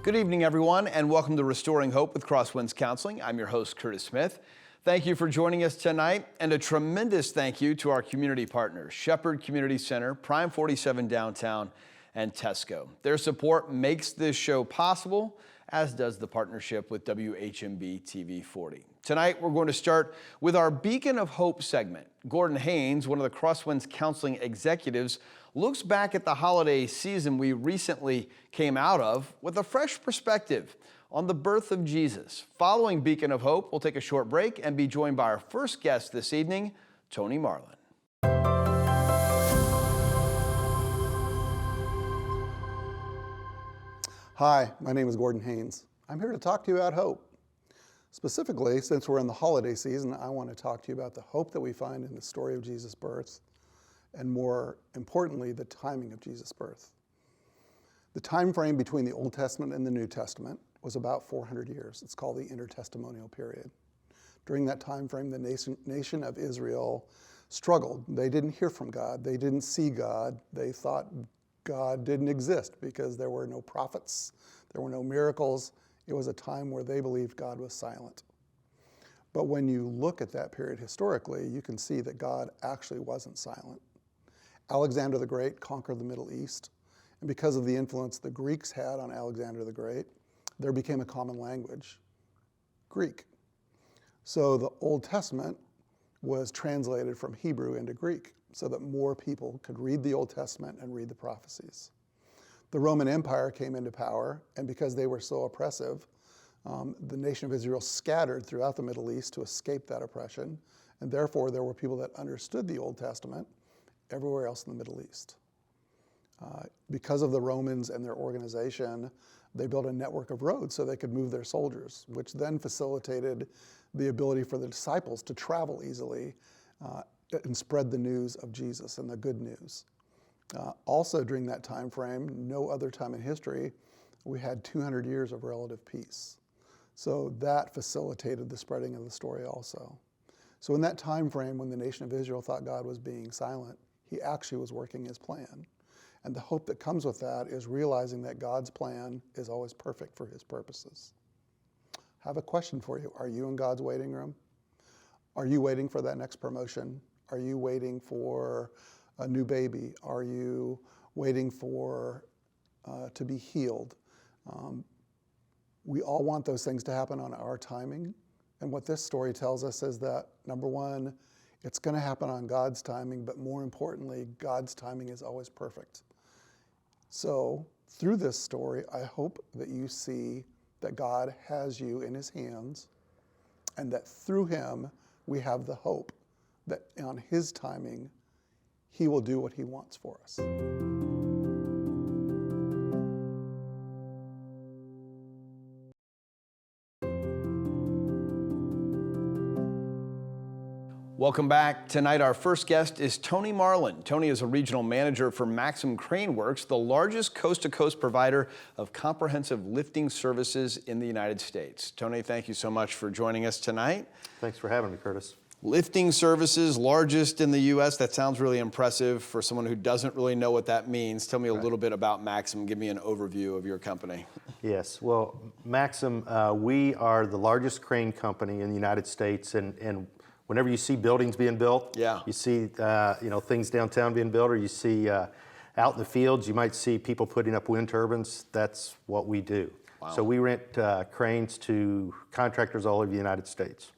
Good evening, everyone, and welcome to Restoring Hope with Crosswinds Counseling. I'm your host, Curtis Smith. Thank you for joining us tonight, and a tremendous thank you to our community partners, Shepherd Community Center, Prime 47 Downtown, and Tesco. Their support makes this show possible, as does the partnership with WHMB TV 40. Tonight, we're going to start with our Beacon of Hope segment. Gordon Haynes, one of the Crosswinds Counseling executives, looks back at the holiday season we recently came out of with a fresh perspective on the birth of Jesus. Following Beacon of Hope, we'll take a short break and be joined by our first guest this evening, Tony Marlin. Hi, my name is Gordon Haynes. I'm here to talk to you about hope. Specifically, since we're in the holiday season, I want to talk to you about the hope that we find in the story of Jesus' birth, and more importantly, the timing of Jesus' birth. The time frame between the Old Testament and the New Testament was about 400 years. It's called the intertestamental period. During that time frame, the nation of Israel struggled. They didn't hear from God. They didn't see God. They thought God didn't exist because there were no prophets. There were no miracles. It was a time where they believed God was silent. But when you look at that period historically, you can see that God actually wasn't silent. Alexander the Great conquered the Middle East, and because of the influence the Greeks had on Alexander the Great, there became a common language, Greek. So the Old Testament was translated from Hebrew into Greek so that more people could read the Old Testament and read the prophecies. The Roman Empire came into power, and because they were so oppressive, the nation of Israel scattered throughout the Middle East to escape that oppression, and therefore there were people that understood the Old Testament everywhere else in the Middle East. Because of the Romans and their organization, they built a network of roads so they could move their soldiers, which then facilitated the ability for the disciples to travel easily and spread the news of Jesus and the good news. Also during that time frame, no other time in history, we had 200 years of relative peace. So that facilitated the spreading of the story also. So in that time frame when the nation of Israel thought God was being silent, he actually was working his plan. And the hope that comes with that is realizing that God's plan is always perfect for his purposes. I have a question for you. Are you in God's waiting room? Are you waiting for that next promotion? Are you waiting for a new baby? Are you waiting for to be healed? We all want those things to happen on our timing. And what this story tells us is that, number one, it's going to happen on God's timing, but more importantly, God's timing is always perfect. So through this story, I hope that you see that God has you in his hands, and that through him, we have the hope that on his timing, he will do what he wants for us. Welcome back. Tonight, our first guest is Tony Marlin. Tony is a regional manager for Maxim Crane Works, the largest coast-to-coast provider of comprehensive lifting services in the United States. Tony, thank you so much for joining us tonight. Thanks for having me, Curtis. Lifting services, largest in the U.S. That sounds really impressive for someone who doesn't really know what that means. Tell me a little bit about Maxim. Give me an overview of your company. Yes, well, Maxim, we are the largest crane company in the United States, and whenever you see buildings being built, you see things downtown being built, or you see out in the fields, you might see people putting up wind turbines. That's what we do. Wow. So we rent cranes to contractors all over the United States.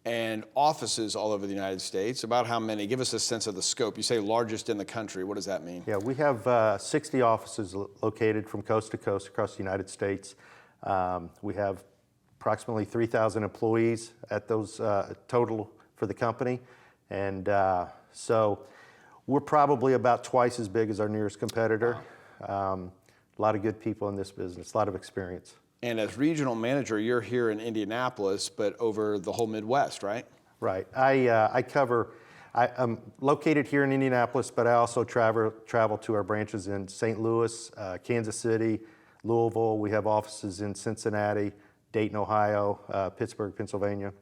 And offices all over the United States. About how many? Give us a sense of the scope. You say largest in the country. What does that mean? Yeah, we have 60 offices located from coast to coast across the United States. We have approximately 3,000 employees at those total for the company. And so we're probably about twice as big as our nearest competitor. Wow. A lot of good people in this business, a lot of experience. And as regional manager, you're here in Indianapolis, but over the whole Midwest, right? Right. I'm located here in Indianapolis, but I also travel to our branches in St. Louis, Kansas City, Louisville. We have offices in Cincinnati, Dayton, Ohio, Pittsburgh, Pennsylvania.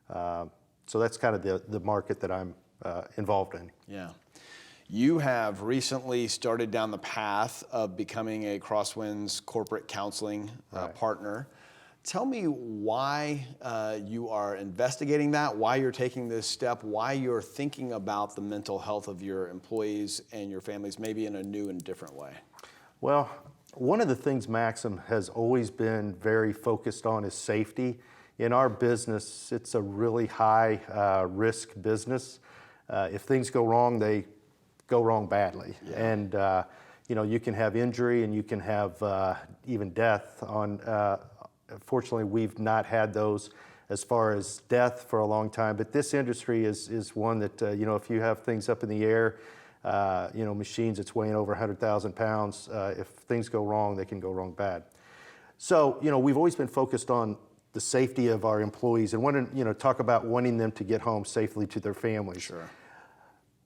So that's kind of the market that I'm involved in. Yeah. You have recently started down the path of becoming a Crosswinds Corporate Counseling partner. Tell me why you are investigating that, why you're taking this step, why you're thinking about the mental health of your employees and your families maybe in a new and different way. Well, one of the things Maxim has always been very focused on is safety. In our business, it's a really high risk business. If things go wrong, they go wrong badly. Yeah. And you can have injury and you can have even death on. Fortunately, we've not had those as far as death for a long time, but this industry is one that, if you have things up in the air, machines that's weighing over 100,000 pounds, if things go wrong, they can go wrong bad. So, we've always been focused on the safety of our employees and talk about wanting them to get home safely to their families. Sure.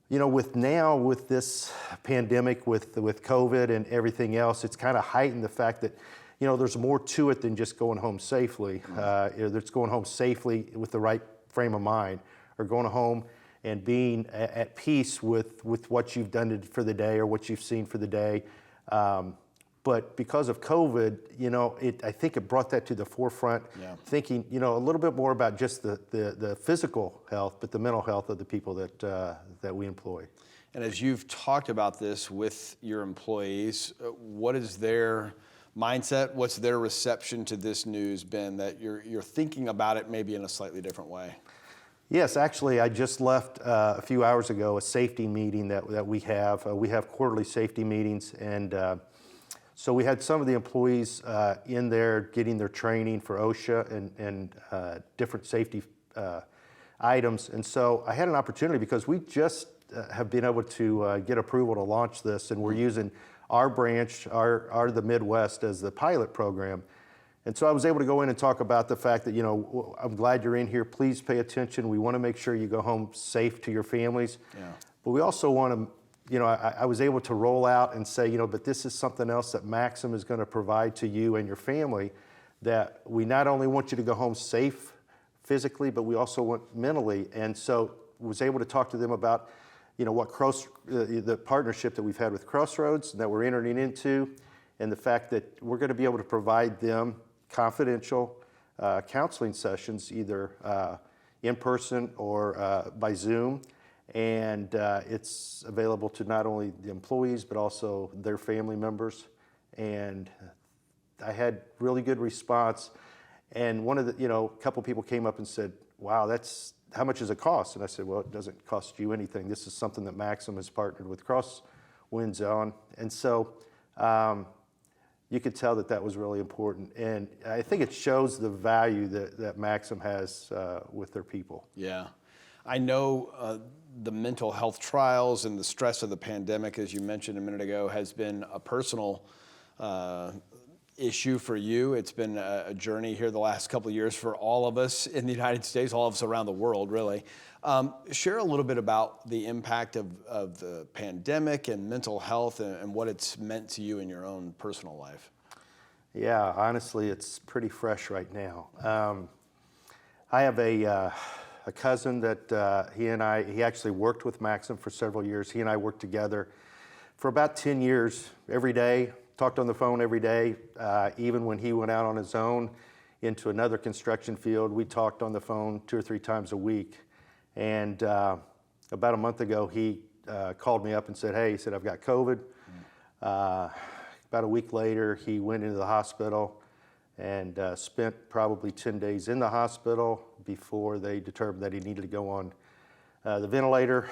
With this pandemic, with COVID and everything else, it's kind of heightened the fact that there's more to it than just going home safely. It's going home safely with the right frame of mind, or going home and being at peace with what you've done for the day or what you've seen for the day. But because of COVID, I think it brought that to the forefront, thinking, a little bit more about just the physical health, but the mental health of the people that we employ. And as you've talked about this with your employees, what is their mindset? What's their reception to this news been, that you're thinking about it maybe in a slightly different way? Yes, actually, I just left a few hours ago a safety meeting that we have. We have quarterly safety meetings, and so we had some of the employees in there getting their training for OSHA and different safety items. And so I had an opportunity, because we just have been able to get approval to launch this, and we're using our branch, the Midwest, as the pilot program. And so I was able to go in and talk about the fact that, I'm glad you're in here. Please pay attention. We want to make sure you go home safe to your families. Yeah. But we also want to, I was able to roll out and say, but this is something else that Maxim is going to provide to you and your family, that we not only want you to go home safe physically, but we also want mentally. And so was able to talk to them about, what the partnership that we've had with Crossroads that we're entering into, and the fact that we're going to be able to provide them confidential counseling sessions, either in person or by Zoom. And it's available to not only the employees, but also their family members. And I had really good response. And one of the, a couple people came up and said, wow, how much does it cost? And I said, well, it doesn't cost you anything. This is something that Maxim has partnered with Crosswinds on. And so you could tell that was really important. And I think it shows the value that Maxim has with their people. Yeah. I know the mental health trials and the stress of the pandemic, as you mentioned a minute ago, has been a personal issue for you. It's been a journey here the last couple of years for all of us in the United States, all of us around the world, really. Share a little bit about the impact of the pandemic and mental health and what it's meant to you in your own personal life. Yeah, honestly, it's pretty fresh right now. I have a cousin that he actually worked with Maxim for several years. He and I worked together for about 10 years every day. Talked on the phone every day. Even when he went out on his own into another construction field, we talked on the phone 2 or 3 times a week. And about a month ago, he called me up and said, hey, he said, I've got COVID. About a week later, he went into the hospital and spent probably 10 days in the hospital before they determined that he needed to go on the ventilator.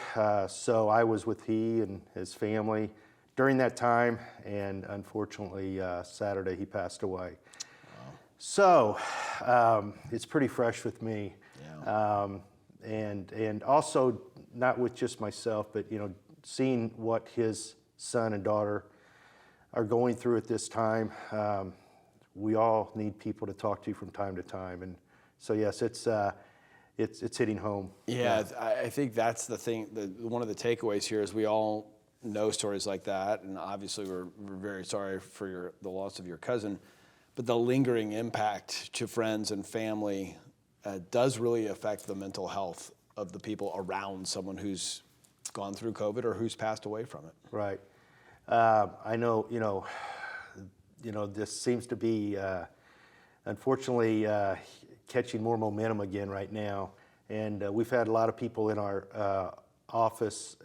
So I was with he and his family during that time, and unfortunately, Saturday he passed away. Wow. So it's pretty fresh with me. Yeah. And also not with just myself, but seeing what his son and daughter are going through at this time. We all need people to talk to from time to time, and so yes, it's hitting home. Yeah, I think that's the thing. One of the takeaways here is we all know stories like that, and obviously we're very sorry for the loss of your cousin, but the lingering impact to friends and family does really affect the mental health of the people around someone who's gone through COVID or who's passed away from it. Right. I know, this seems to be, unfortunately, catching more momentum again right now. And we've had a lot of people in our office,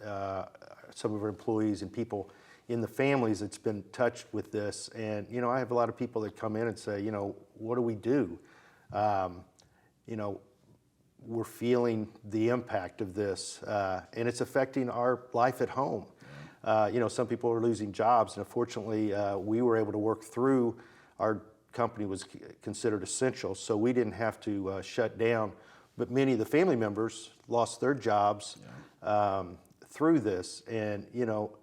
some of our employees and people in the families that's been touched with this. And, I have a lot of people that come in and say, what do we do? We're feeling the impact of this, and it's affecting our life at home. Some people are losing jobs, and unfortunately, we were able to work through. Our company was considered essential, so we didn't have to shut down. But many of the family members lost their jobs through this, and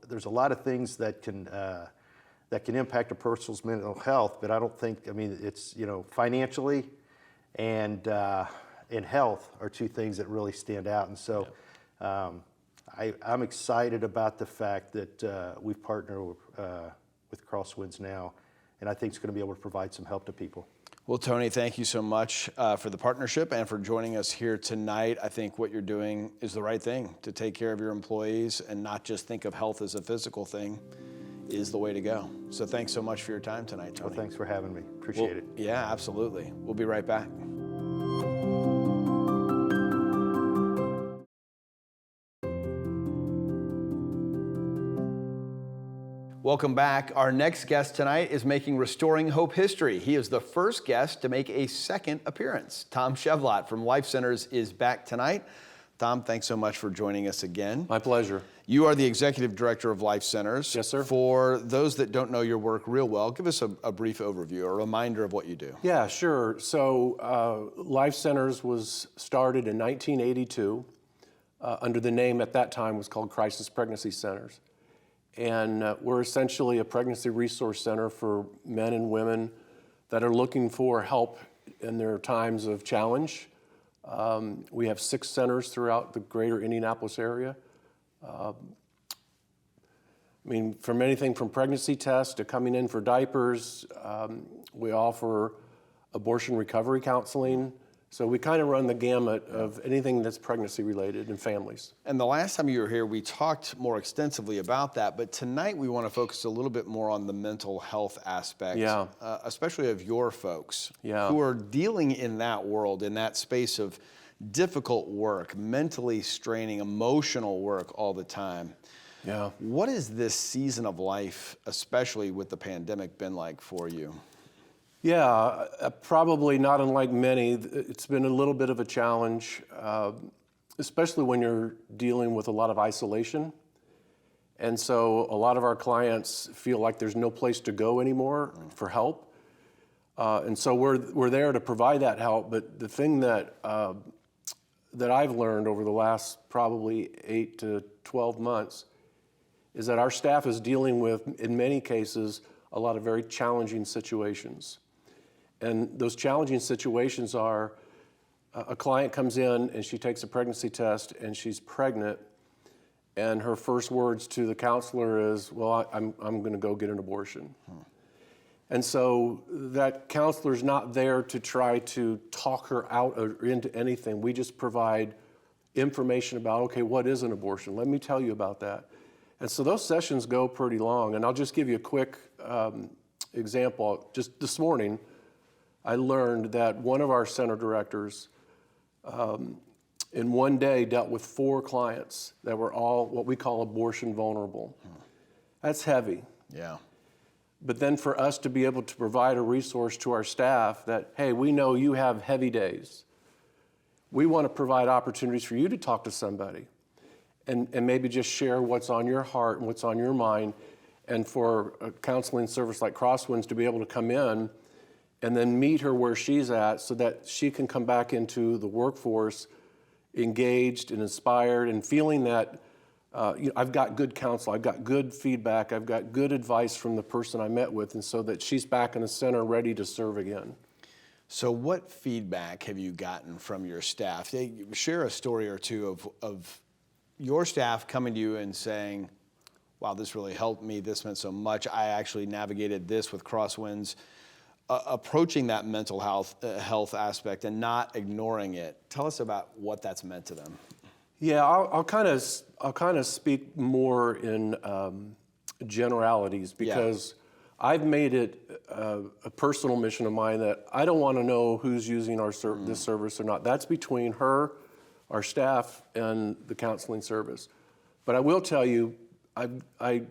there's a lot of things that can impact a person's mental health. But I don't think, it's financially and health are two things that really stand out. And so I'm excited about the fact that we've partnered with Crosswinds now, and I think it's going to be able to provide some help to people. Well, Tony, thank you so much for the partnership and for joining us here tonight. I think what you're doing is the right thing. To take care of your employees and not just think of health as a physical thing is the way to go. So thanks so much for your time tonight, Tony. Well, thanks for having me. Appreciate it. Yeah, absolutely. We'll be right back. Welcome back. Our next guest tonight is making Restoring Hope history. He is the first guest to make a second appearance. Tom Shevlot from Life Centers is back tonight. Tom, thanks so much for joining us again. My pleasure. You are the Executive Director of Life Centers. Yes, sir. For those that don't know your work real well, give us a brief overview, a reminder of what you do. Yeah, sure. So Life Centers was started in 1982 under the name at that time was called Crisis Pregnancy Centers. And we're essentially a pregnancy resource center for men and women that are looking for help in their times of challenge. We have 6 centers throughout the greater Indianapolis area. From anything from pregnancy tests to coming in for diapers, we offer abortion recovery counseling. So we kind of run the gamut of anything that's pregnancy related in families. And the last time you were here, we talked more extensively about that, but tonight we want to focus a little bit more on the mental health aspect, especially of your folks who are dealing in that world, in that space of difficult work, mentally straining, emotional work all the time. Yeah. What has this season of life, especially with the pandemic, been like for you? Yeah, probably not unlike many. It's been a little bit of a challenge, especially when you're dealing with a lot of isolation. And so a lot of our clients feel like there's no place to go anymore for help. And so we're there to provide that help. But the thing that I've learned over the last probably 8 to 12 months is that our staff is dealing with, in many cases, a lot of very challenging situations. And those challenging situations are a client comes in and she takes a pregnancy test and she's pregnant, and her first words to the counselor is, well, I'm going to go get an abortion. And so that counselor's not there to try to talk her out or into anything. We just provide information about, okay, what is an abortion? Let me tell you about that. And so those sessions go pretty long. And I'll just give you a quick example. Just this morning, I learned that one of our center directors in one day dealt with 4 clients that were all what we call abortion vulnerable. That's heavy. Yeah. But then for us to be able to provide a resource to our staff that, hey, we know you have heavy days. We want to provide opportunities for you to talk to somebody and maybe just share what's on your heart and what's on your mind. And for a counseling service like Crosswinds to be able to come in and then meet her where she's at so that she can come back into the workforce engaged and inspired and feeling that I've got good counsel, I've got good feedback, I've got good advice from the person I met with, and so that she's back in the center ready to serve again. So what feedback have you gotten from your staff? Share a story or two of your staff coming to you and saying, wow, this really helped me, this meant so much, I actually navigated this with Crosswinds. Approaching that mental health aspect and not ignoring it. Tell us about what that's meant to them. Yeah, I'll kind of speak more in generalities because I've made it a personal mission of mine that I don't want to know who's using this service or not. That's between her, our staff, and the counseling service. But I will tell you, I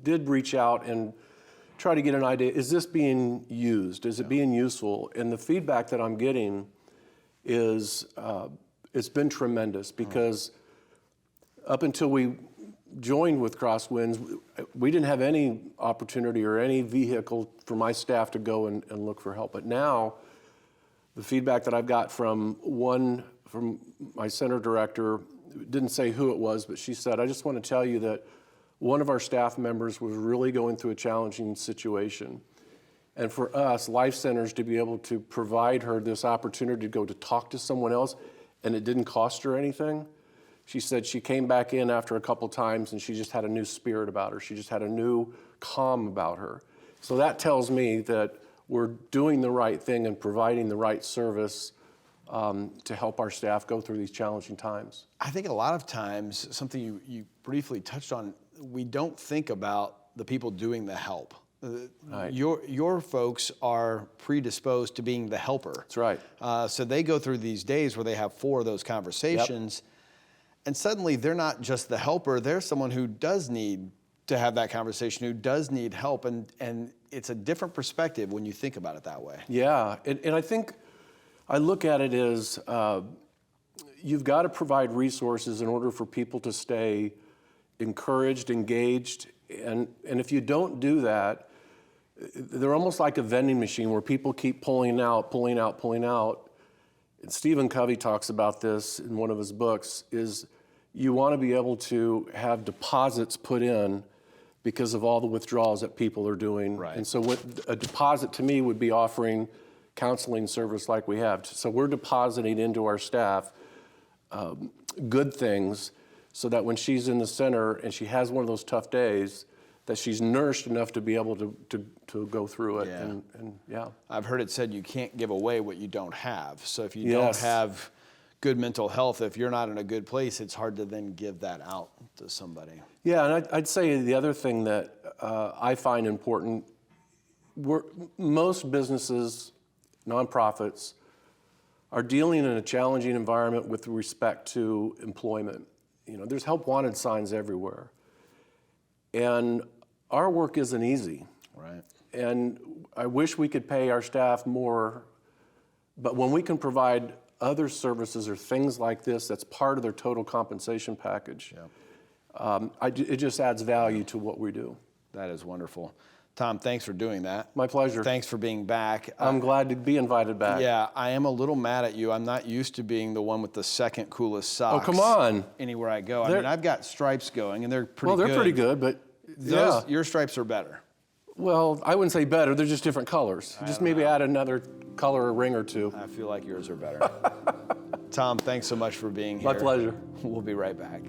did reach out and try to get an idea, is this being used? Is it being useful? And the feedback that I'm getting is it's been tremendous because up until we joined with Crosswinds, we didn't have any opportunity or any vehicle for my staff to go and look for help. But now, the feedback that I've got from my center director, didn't say who it was, but she said, I just want to tell you that one of our staff members was really going through a challenging situation. And for us, Life Centers, to be able to provide her this opportunity to go to talk to someone else, and it didn't cost her anything. She said she came back in after a couple times and she just had a new spirit about her. She just had a new calm about her. So that tells me that we're doing the right thing and providing the right service to help our staff go through these challenging times. I think a lot of times, something you briefly touched on, we don't think about the people doing the help. Right. Your folks are predisposed to being the helper. That's right. So they go through these days where they have 4 of those conversations, and suddenly they're not just the helper, they're someone who does need to have that conversation, who does need help, and it's a different perspective when you think about it that way. Yeah, and I think I look at it as you've got to provide resources in order for people to stay encouraged, engaged, and if you don't do that, they're almost like a vending machine where people keep pulling out. And Stephen Covey talks about this in one of his books, is you want to be able to have deposits put in because of all the withdrawals that people are doing. Right. And so what a deposit to me would be offering counseling service like we have. So we're depositing into our staff good things so that when she's in the center and she has one of those tough days, that she's nourished enough to be able to go through it. Yeah. I've heard it said you can't give away what you don't have. So if you Yes. don't have good mental health, if you're not in a good place, it's hard to then give that out to somebody. Yeah, and I'd say the other thing that I find important, most businesses, nonprofits, are dealing in a challenging environment with respect to employment. You know, there's help wanted signs everywhere. And our work isn't easy. Right. And I wish we could pay our staff more, but when we can provide other services or things like this, that's part of their total compensation package. It just adds value to what we do. That is wonderful. Tom, thanks for doing that. My pleasure. Thanks for being back. I'm glad to be invited back. Yeah, I am a little mad at you. I'm not used to being the one with the second coolest socks. Oh, come on. Anywhere I go. I mean, I've got stripes going, and they're pretty good. Well, they're pretty good, but Your stripes are better. Well, I wouldn't say better. They're just different colors. Just maybe add another color or ring or two. I feel like yours are better. Tom, thanks so much for being here. My pleasure. We'll be right back.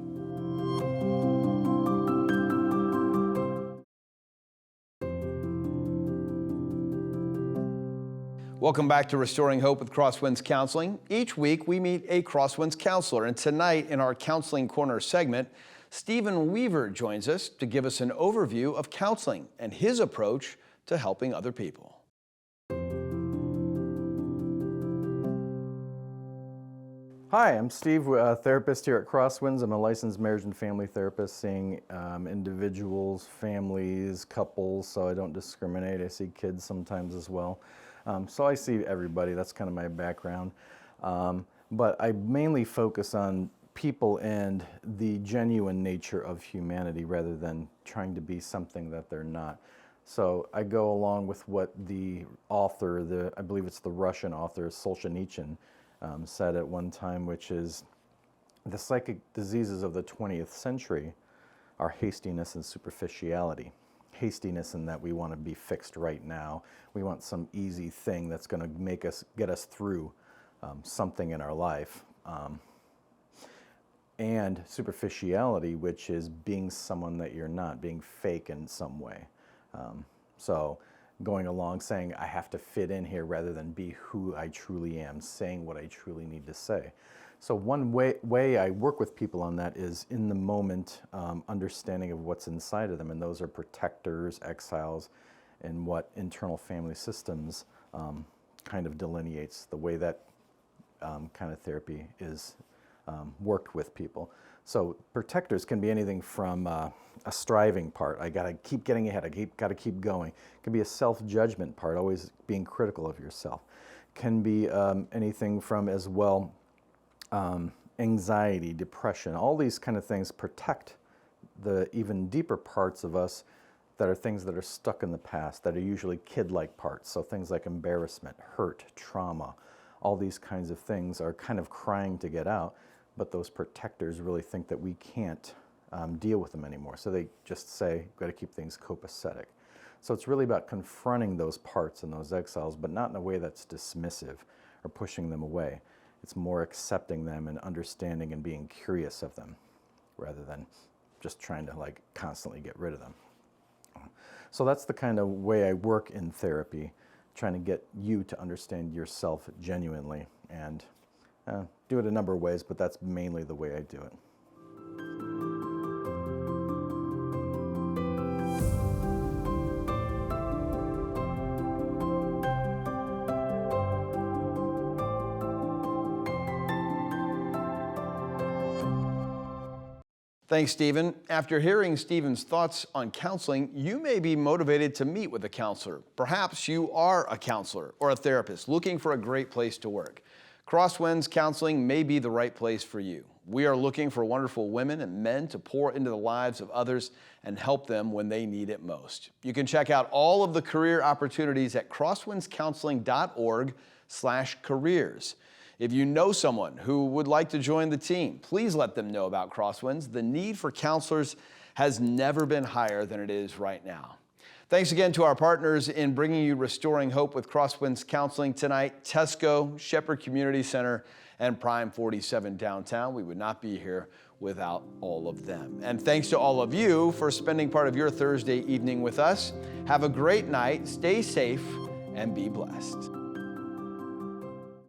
Welcome back to Restoring Hope with Crosswinds Counseling. Each week we meet a Crosswinds counselor, and tonight in our Counseling Corner segment, Stephen Weaver joins us to give us an overview of counseling and his approach to helping other people. Hi, I'm Steve, a therapist here at Crosswinds. I'm a licensed marriage and family therapist, seeing individuals, families, couples, so I don't discriminate. I see kids sometimes as well. So I see everybody. That's kind of my background. But I mainly focus on people and the genuine nature of humanity rather than trying to be something that they're not. So I go along with what the author, I believe it's the Russian author, Solzhenitsyn, said at one time, which is the psychic diseases of the 20th century are hastiness and superficiality. Hastiness in that we want to be fixed right now. We want some easy thing that's going to get us through something in our life. And superficiality, which is being someone that you're not, being fake in some way. So going along saying I have to fit in here rather than be who I truly am, saying what I truly need to say. So one way I work with people on that is in the moment understanding of what's inside of them, and those are protectors, exiles, and what internal family systems kind of delineates the way that kind of therapy is worked with people. So protectors can be anything from a striving part, I gotta keep getting ahead, gotta keep going. It can be a self-judgment part, always being critical of yourself. Can be anything from as well anxiety, depression, all these kind of things protect the even deeper parts of us that are things that are stuck in the past, that are usually kid-like parts. So things like embarrassment, hurt, trauma, all these kinds of things are kind of crying to get out, but those protectors really think that we can't deal with them anymore. So they just say, we've got to keep things copacetic. So it's really about confronting those parts and those exiles, but not in a way that's dismissive or pushing them away. It's more accepting them and understanding and being curious of them rather than just trying to like constantly get rid of them. So that's the kind of way I work in therapy, trying to get you to understand yourself genuinely, and do it a number of ways, but that's mainly the way I do it. Thanks, Stephen. After hearing Stephen's thoughts on counseling, you may be motivated to meet with a counselor. Perhaps you are a counselor or a therapist looking for a great place to work. Crosswinds Counseling may be the right place for you. We are looking for wonderful women and men to pour into the lives of others and help them when they need it most. You can check out all of the career opportunities at crosswindscounseling.org/careers. If you know someone who would like to join the team, please let them know about Crosswinds. The need for counselors has never been higher than it is right now. Thanks again to our partners in bringing you Restoring Hope with Crosswinds Counseling tonight, Tesco, Shepherd Community Center, and Prime 47 downtown. We would not be here without all of them. And thanks to all of you for spending part of your Thursday evening with us. Have a great night, stay safe, and be blessed.